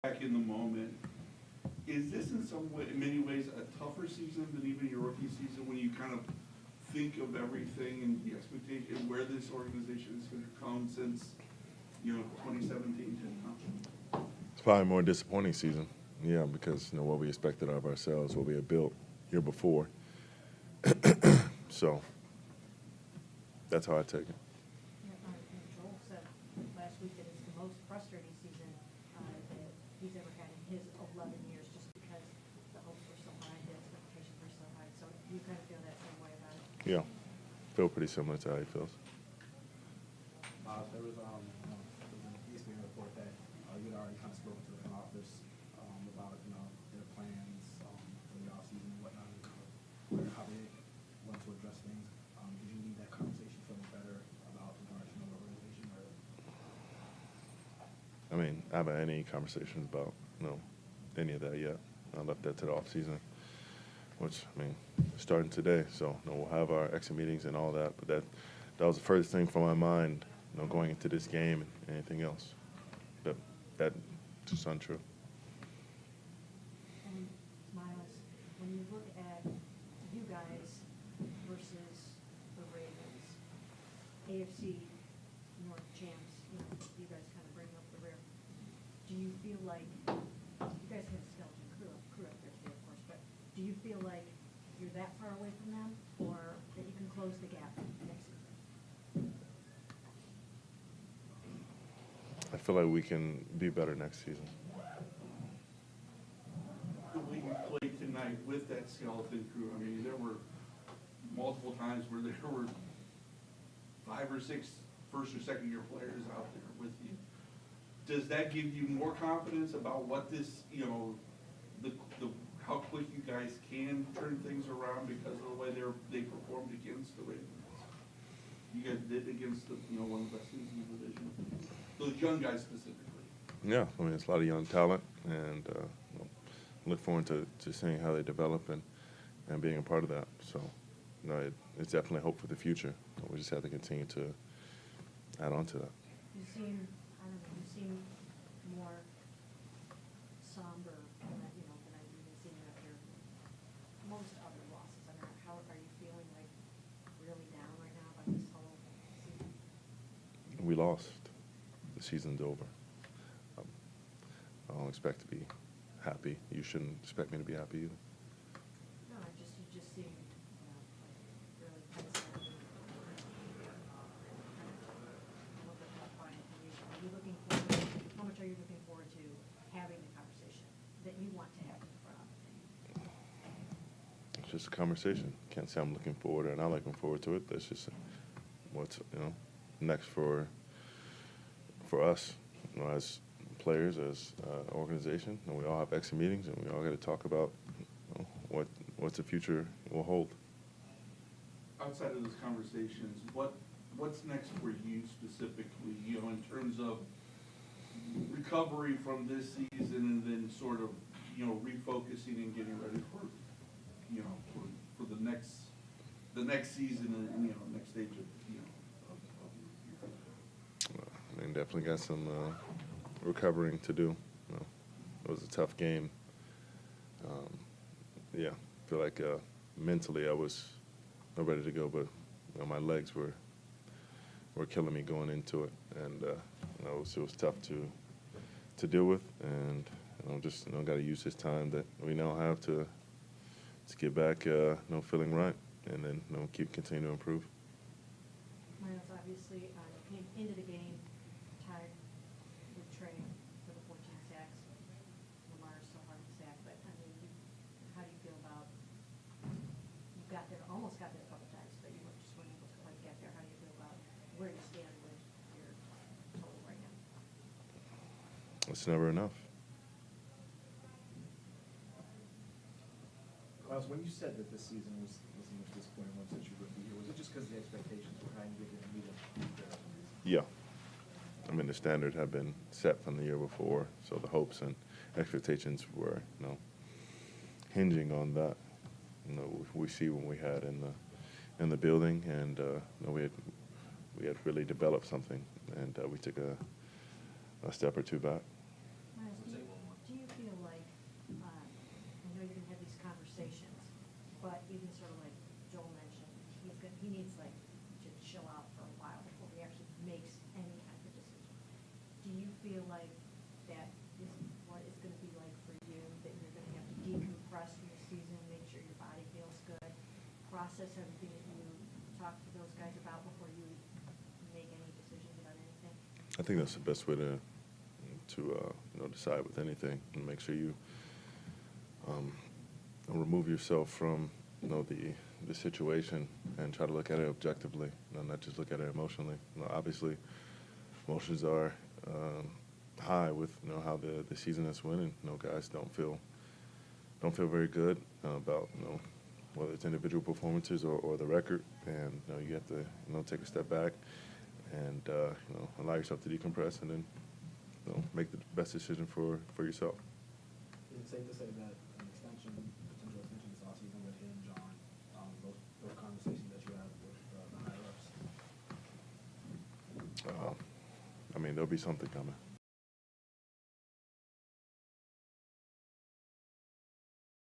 back in the moment. Is this in some way, in many ways, a tougher season than even your rookie season when you kind of think of everything and the expectation and where this organization is going to come since, 2017 to now? It's probably a more disappointing season, yeah, because what we expected of ourselves, what we had built year before. So that's how I take it. And Joel said last week that it's the most frustrating season that he's ever had in his 11 years, just because the hopes were so high, the expectations were so high. So you kind of feel that same way about it? Yeah, feel pretty similar to how he feels. There was an ESPN report that you had already kind of spoken to the front office about their plans for the offseason and whatnot, and how they want to address things. Did you leave that conversation feeling better about the direction of the organization? I mean, I haven't had any conversations about any of that yet. I left that to the off season, which starting today. So we'll have our exit meetings and all that. But that was the first thing from my mind, going into this game and anything else. That's just untrue. And Myles, when you look at you guys versus the Ravens, AFC North champs, you guys kind of bring up the rear. Do you feel like you guys have a skeleton crew up there today, of course, but do you feel like you're that far away from them, or that you can close the gap next season? I feel like we can be better next season. The way you played tonight with that skeleton crew, there were multiple times where there were 5 or 6 first or second year players out there with you. Does that give you more confidence about what this, how quick you guys can turn things around because of the way they performed against the Ravens? You guys did against one of the best teams in the division. Those young guys specifically. Yeah, it's a lot of young talent, and look forward to seeing how they develop and being a part of that. So, it's definitely hope for the future. We just have to continue to add on to that. You seem more somber than I've even seen you after most other losses. How are you feeling, like, really down right now about this whole season? We lost. The season's over. I don't expect to be happy. You shouldn't expect me to be happy either. No, you just seem, like, really kind of sad. Are you looking forward, how much are you looking forward to having the conversation that you want to have in the front office? It's just a conversation. Can't say I'm looking forward or not looking forward to it. That's just what's next for us, as players, as organization. And we all have exit meetings, and we all got to talk about what's the future will hold. Outside of those conversations, what's next for you specifically, in terms of recovery from this season and then sort of, refocusing and getting ready for, for the next season and, next stage of, Definitely got some recovering to do. It was a tough game. I feel like mentally I was not ready to go, but my legs were killing me going into it, and it was tough to deal with. And just got to use this time that we now have to get back, feeling right, and then continue to improve. Myles, obviously, you came into the game tied with Trey for the 14 sacks. Lamar's so hard to sack, but how do you feel about, you got there, almost got there a couple times, but you just weren't able to quite get there. How do you feel about where you stand with your total right now? It's never enough. Myles, when you said that this season was the most disappointing one since your rookie year, was it just because the expectations were high and you didn't meet them? Yeah. The standard had been set from the year before, so the hopes and expectations were, hinging on that. We see what we had in the building, and we had really developed something, and we took a step or two back. Myles, Say one more process, everything that you talk to those guys about before you make any decisions about anything? I think that's the best way to decide with anything, and make sure you remove yourself from the situation and try to look at it objectively, not just look at it emotionally. Obviously, emotions are high with how the season is winning. Guys don't feel very good about whether it's individual performances or the record, and you have to take a step back and allow yourself to decompress, and then make the best decision for yourself. Is it safe to say that an potential extension this offseason would hinge on those conversations that you have with the higher ups? I mean, there'll be something coming.